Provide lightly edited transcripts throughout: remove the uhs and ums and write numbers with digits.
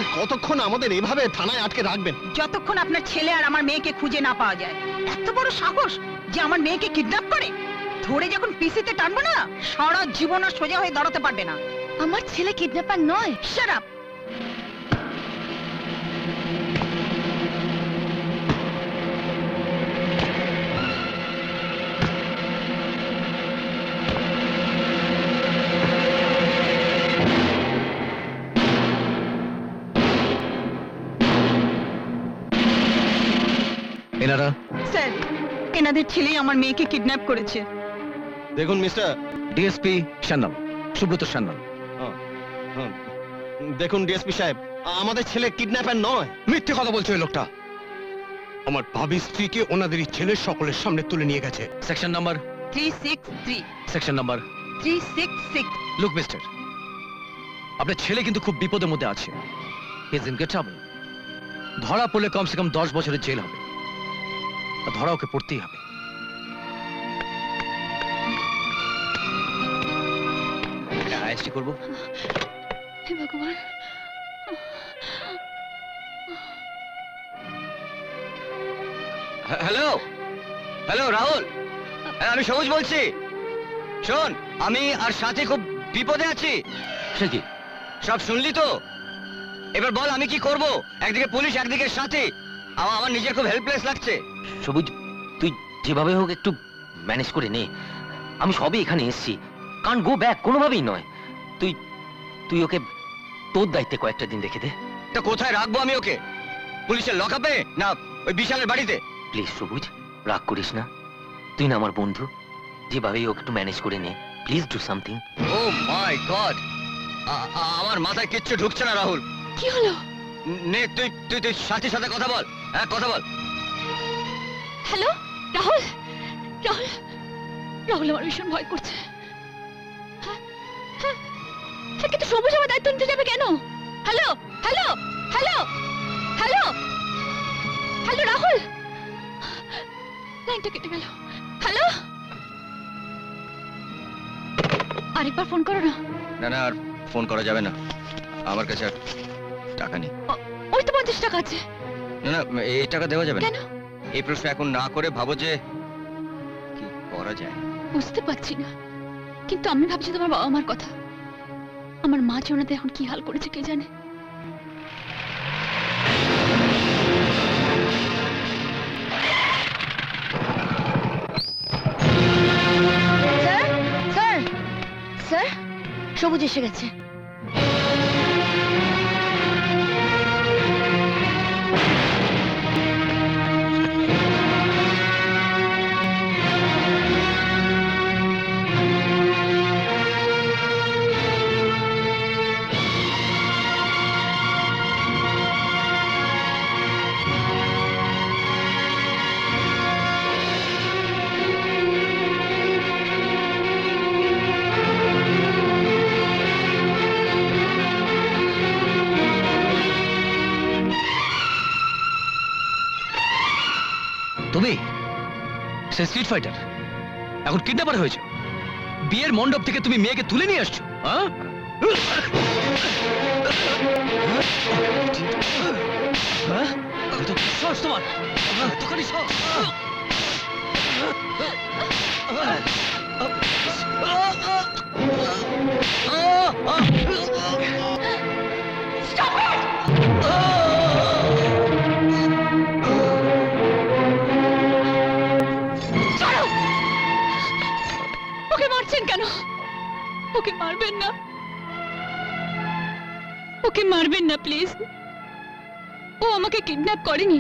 আর কতক্ষণ আমাদের এভাবে থানায় আটকে রাখবেন? যতক্ষণ আপনার ছেলে আর আমার মেয়েকে খুঁজে না পাওয়া যায়। এত বড় সাহস যে আমার মেয়েকে কিডন্যাপ করে, ধরে যখন পিসিতে টানবো না, সারা জীবন আর সোজা হয়ে দাঁড়াতে পারবে না। আমার ছেলে কিডন্যাপার নয়। Shut up. এনারা? স্যার, এনাদের ছেলেই আমার মেয়েকে কিডন্যাপ করেছে। দেখুন মিস্টার ডিএসপি সান্যাল, সুব্রত সান্যাল। দেখুন ডিএসপি সাহেব, আমাদের ছেলে কিডন্যাপার নয়। মিথ্যে কথা বলছে ওই লোকটা। আমার ভাবি স্ত্রীকে ওনাদেরই ছেলের সকলের সামনে তুলে নিয়ে গেছে। Section number 363। Section number 366। Look mister, আপনার ছেলে কিন্তু খুব বিপদের মধ্যে আছে। He is in great trouble. ধরা পড়লে কমসে কম 10 বছরের জেল হবে। আর ধরা ওকে পড়তেই হবে। আইএসটি করব। হে ভগবান। হ্যালো হ্যালো রাহুল, আমি সবুজ বলছি। শোন, আমি আর সাথে খুব বিপদে আছি। সে কি? সব শুনলি তো? এবার বল আমি কি করব? একদিকে পুলিশ, একদিকে সাথী। আমার নিজের খুব হেল্পলেস লাগছে। সবুজ, তুই যেভাবে হোক একটু ম্যানেজ করে নে। আমি সবে এখানে এসেছি, কান গো ব্যাক কোনোভাবেই নয়। তুই তুই ওকে তোর দায়িত্বে কয়েকটা দিন রেখে দে। তা কোথায় রাখবো আমি ওকে? পুলিশের লকআপে না ওই বিশালের বাড়িতে? প্লিজ সবুজ, রাগ করিস না। তুই না আমার বন্ধু, যেভাবেই ওকে একটু ম্যানেজ করে নে। Please do something. Oh my God, আমার মাথায় কিচ্ছু ঢুকছে না রাহুল। কি হলো? নে তুই তুই তুই সাথীর সাথে কথা বল। হ্যাঁ কথা বল। হ্যালো রাহুল। রাহুল, রাহুল আমার ভীষণ ভয় করছে। হ্যাঁ, হ্যাঁ, হ্যাঁ, কিন্তু সবুজ আমার দায়িত্ব নিতে যাবে কেন? Hello hello hello hello hello Rahul, লাইনটা কেটে গেল। হ্যালো, আরেকবার ফোন করো না। না না, আর ফোন করা যাবে না, আমার কাছে আর টাকা নেই। ওই তো 50 টাকা আছে। না না, এই টাকা দেওয়া যাবে না। কেন? এই প্রশ্ন এখন না করে ভাবো যে কি করা যায়। বুঝতে পারছি না, কিন্তু আমি ভাবছি তোমার বাবা মার কথা। আমার মা যে ওনাদের এখন কি হাল করেছে কে জানে। স্যার, স্যার, স্যার, সবুজ এসে গেছে। তুমি সে স্ট্রিট ফাইটার, এখন কিডন্যাপার হয়েছে। বিয়ের মণ্ডপ থেকে তুমি মেয়েকে তুলে নিয়ে আসছো। তোমার এতখানি সাহস? ওকে মারছেন কেন? ওকে মারবেন না, ওকে মারবেন না প্লিজ। ও আমাকে কিডন্যাপ করেনি,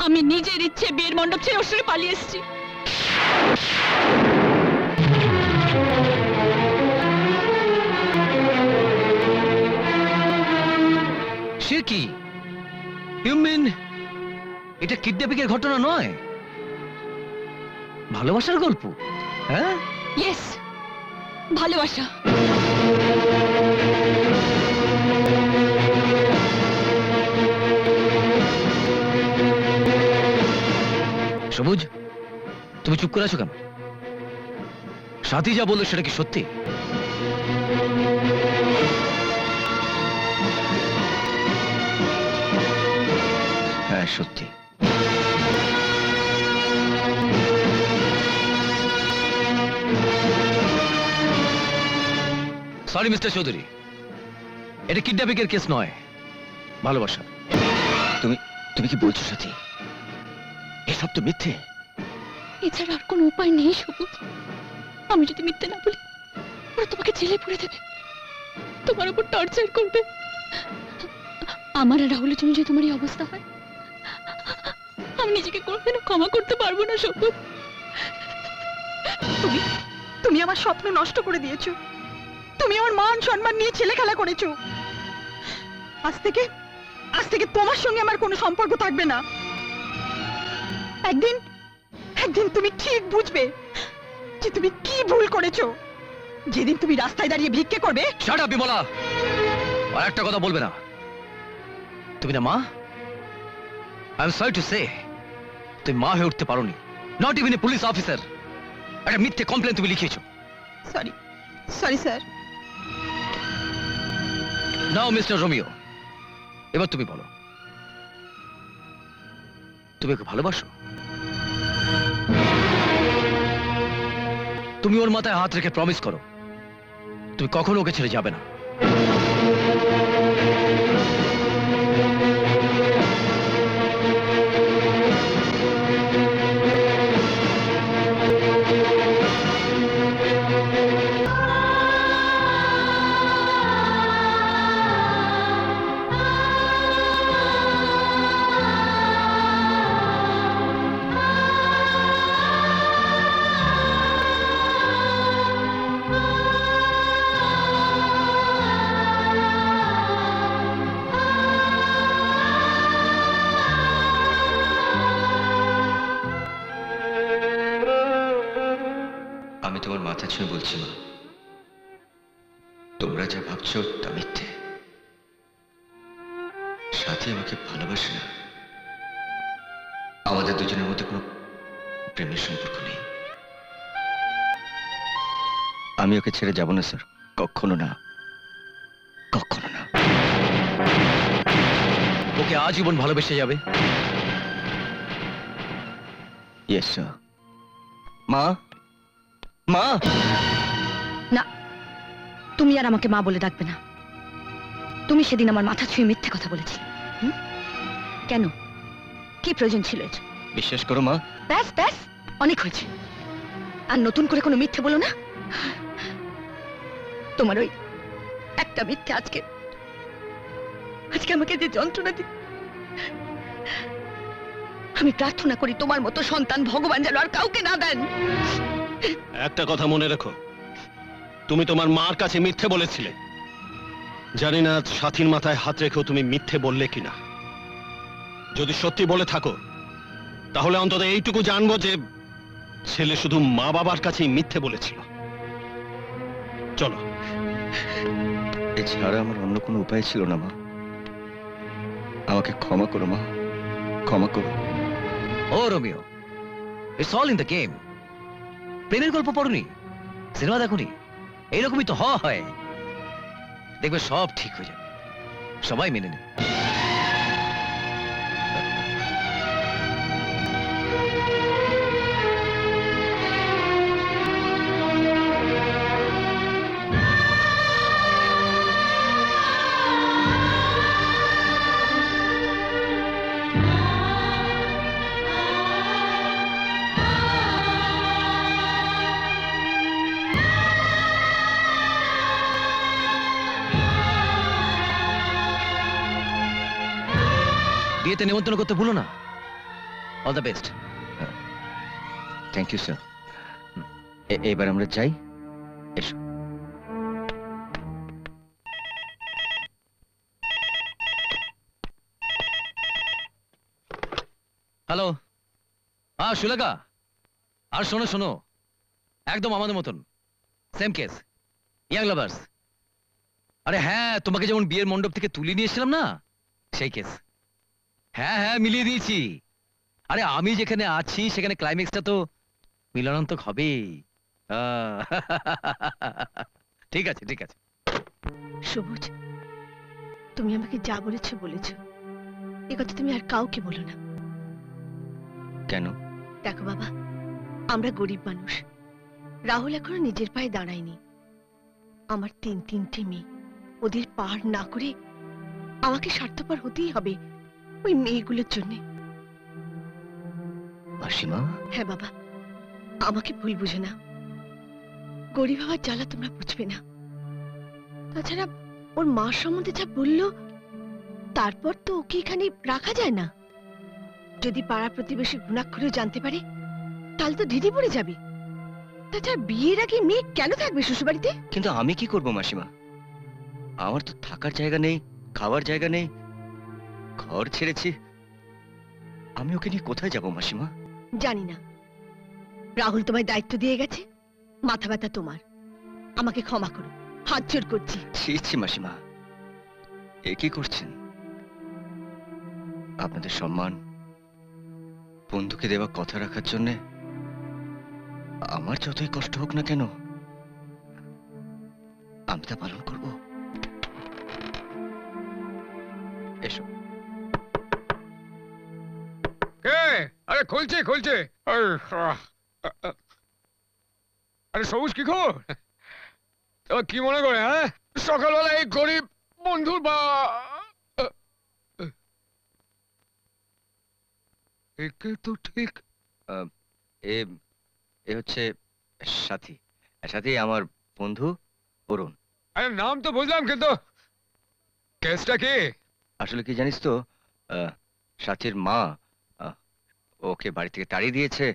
আমি নিজের ইচ্ছে বিয়ের মণ্ডপ ছেড়ে ওর সাথে পালিয়ে এসেছি। সে কি? ইউ মিন এটা কিডন্যাপিং এর ঘটনা নয়, ভালোবাসার গল্প? হ্যাঁ, ইয়েস, ভালোবাসা। সবুজ, তুমি চুপ করে আছো কেন? সাথী যা বললো সেটা কি সত্যি? হ্যাঁ সত্যি। সরি মিস্টার চৌধুরী, এটা কিডন্যাপিং এর কেস নয়, ভালোবাসা। তুমি তুমি কি বলছো সাথী? এসব তো মিথ্যে। এছাড়া আর কোনো উপায় নেই সবুজ। আমি যদি মিথ্যে না বলি, ওরা তোমাকে জেলে পুরে দেবে, তোমার উপর টর্চার করবে। আমার আর রাহুলের জন্য যদি তোমার এই অবস্থা হয়, আমি নিজেকে কোনোদিনও ক্ষমা করতে পারবো না সবুজ। তুমি তুমি আমার স্বপ্ন নষ্ট করে দিয়েছো। তুমি আমার মান সম্মান নিয়ে ছেলে খেলা করেছো। আজ থেকে তোমার সঙ্গে আমার কোনো সম্পর্ক থাকবে না। একদিন একদিন তুমি ঠিক বুঝবে যে তুমি কি ভুল করেছো। যেদিন তুমি রাস্তায় দাঁড়িয়ে ভিক্ষে করবে। শাট আপ বিমলা, আর একটা কথা বলবে না। তুমি না মা? I am sorry to say, তুমি মা হয়ে উঠতে পারোনি। Not even a police officer. একটা মিথ্যে কমপ্লেন তুমি লিখেছো। Sorry sorry sir. Now mister Romeo, এবার তুমি বলো, তুমি ওকে ভালোবাসো? তুমি ওর মাথায় হাত রেখে প্রমিস করো তুমি কখনো ওকে ছেড়ে যাবে না। আমি তোমার মাথা ছুঁয়ে বলছি মা, তোমরা যা ভাবছো তা মিথ্যে। সাথী আমাকে ভালোবাসে না। আমাদের দুজনের মধ্যে কোনো প্রেমের সম্পর্ক নেই। আমি ওকে ছেড়ে যাব না স্যার, কখনো না, কখনো না। ওকে আজীবন ভালোবেসে যাবে? Yes sir. মা, মা। না, তুমি আর আমাকে মা বলে ডাকবে না। তুমি সেদিন আমার মাথা ছুঁয়ে মিথ্যে কথা বলেছিলে। কেন? কি প্রয়োজন ছিল এর? বিশ্বাস করো মা। ব্যাস ব্যাস, অনেক হয়েছে। আর নতুন করে কোনো মিথ্যে বলো না। তোমার ওই একটা মিথ্যে আজকে আমাকে যে যন্ত্রণা দি, আমি প্রার্থনা করি তোমার মতো সন্তান ভগবান যেন আর কাউকে না দেন। একটা কথা মনে রেখো, তুমি তোমার মার কাছে মিথ্যে বলেছিলে। জানি না সাথীর মাথায় হাত রেখেও তুমি মিথ্যে বললে কিনা। যদি সত্যি বলে থাকো, তাহলে অন্তত এইটুকু জানবো যে ছেলে শুধু মা বাবার কাছেই মিথ্যে বলেছিল। চলো। এছাড়া আমার অন্য কোনো উপায় ছিল না মা। আমাকে ক্ষমা করো মা, ক্ষমা করো। ও Romeo, it's all in the game. প্রেমের গল্প পড়ুনি, সিনেমা দেখুনি? এইরকমই তো হয়। দেখবে সব ঠিক হয়ে যাবে, সবাই মেনে নেবে। বিয়েতে নিমন্ত্রণ করতে ভুলো না। All the best. Thank you sir. এবার আমরা যাই। এসো। হ্যালো, হ্যাঁ সুলেখা। আর শোনো শোনো, একদম আমাদের মতন সেম কেস, ইয়াং লাভার্স। আরে হ্যাঁ, তোমাকে যেমন বিয়ের মণ্ডপ থেকে তুলে নিয়ে এসেছিলাম না, সেই কেস। হ্যাঁ হ্যাঁ, মিলিয়ে দিয়েছি। আরে আমি যেখানে আছি সেখানে ক্লাইম্যাক্সটা তো মিলনান্তক হবেই। ঠিক আছে ঠিক আছে। সবুজ, তুমি আমাকে যা বলেছো বলেছো, এ কথা তুমি আর কাউকে বলো না। কেন? দেখো বাবা, আমরা গরিব মানুষ। রাহুল এখনো নিজের পায়ে দাঁড়ায়নি। আমার তিনটে মেয়ে, ওদের পার না করে আমাকে স্বার্থপর হতেই হবে ওই মেয়েগুলোর জন্যে। মাসিমা, হ্যাঁ বাবা, আমাকে ভুল বুঝে না। গরিব হওয়ার জ্বালা তোমরা বুঝবে না। তাছাড়া ওর মা সম্বন্ধে যা বললো, তারপর তো ওকে এখানে রাখা যায় না। যদি পাড়া প্রতিবেশী ঘুণাক্ষরেও জানতে পারে, তাহলে তো ঢিঢি পড়ে যাবে। তাছাড়া বিয়ের আগে মেয়ে কেন থাকবে শ্বশুরবাড়িতে? কিন্তু আমি কি করব মাসিমা? আমার তো থাকার জায়গা নেই, খাওয়ার জায়গা নেই, ঘর ছেড়েছি। আমি ওকে নিয়ে কোথায় যাব মাসিমা? জানি না। রাহুল তোমায় দায়িত্ব দিয়ে গেছে, মাথা ব্যথা তোমার। আমাকে ক্ষমা করো, হাত জোড় করছি। ছি ছি মাসিমা, এ কি করছেন? আপনাদের সম্মান, বন্ধুকে দেওয়া কথা রাখার জন্য আমার যতই কষ্ট হোক না কেন, আমি তা পালন করব। এসো। আরে খুলছে খুলছে। আরে সবুজ কি খবর? এবার কি মনে করে, হ্যাঁ, সকালবেলা এই গরিব বন্ধুর বা একে তো ঠিক। এ এ হচ্ছে সাথী। সাথী আমার বন্ধু অরুণ। আরে নাম তো বুঝলাম, কিন্তু কেসটা কি? আসলে কি জানিস তো, সাথীর মা আহ, ওকে বাড়ি থেকে তাড়িয়ে দিয়েছে,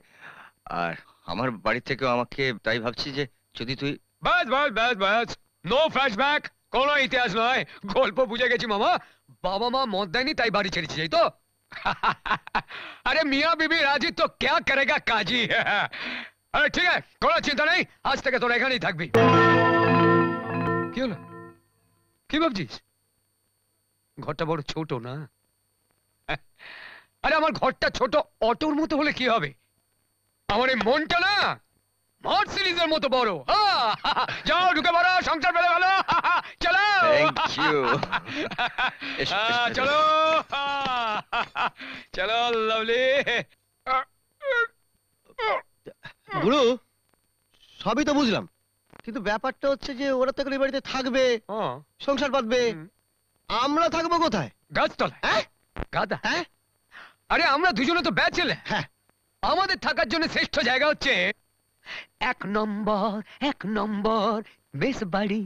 আর আমার বাড়ি থেকেও আমাকে, তাই ভাবছি যে যদি তুই। ব্যাস ব্যাস ব্যাস ব্যাস, নো ফ্ল্যাশব্যাক, কোনো ইতিহাস নয়, গল্প বুঝে গেছি মামা। বাবা মা মত দেয়নি তাই বাড়ি ছেড়েছি, এই তো। আরে মিয়া বিবি রাজি তো ক্যা করেগা কাজী। আরে ঠিক আছে, কোনো চিন্তা নেই, আজ থেকে তোরা এখানেই থাকবি। কি হলো, কি ভাবছিস? ঘরটা বড় ছোট না? আরে আমার ঘরটা ছোট অটোর মতো হলে কি হবে, আমার এই মনটা না মার্সিডিজের মতো বড়। যাও ঢুকে পড়ো, সংসার ফেলে ভালো। চলো Thank you. এসো, এসো, এসো। চলো চলো লাভলি। গুরু, সবই তো বুঝলাম, কিন্তু ব্যাপারটা হচ্ছে যে ওরা তো এখন এই বাড়িতে থাকবে, সংসার বাঁধবে, আমরা থাকবো কোথায়? গাছতলা। হ্যাঁ? গাদা। হ্যাঁ? আরে আমরা দুজনে তো ব্যাচেলে। হ্যাঁ। আমাদের থাকার জন্য শ্রেষ্ঠ জায়গা হচ্ছে এক নম্বর বেশ বাড়ি।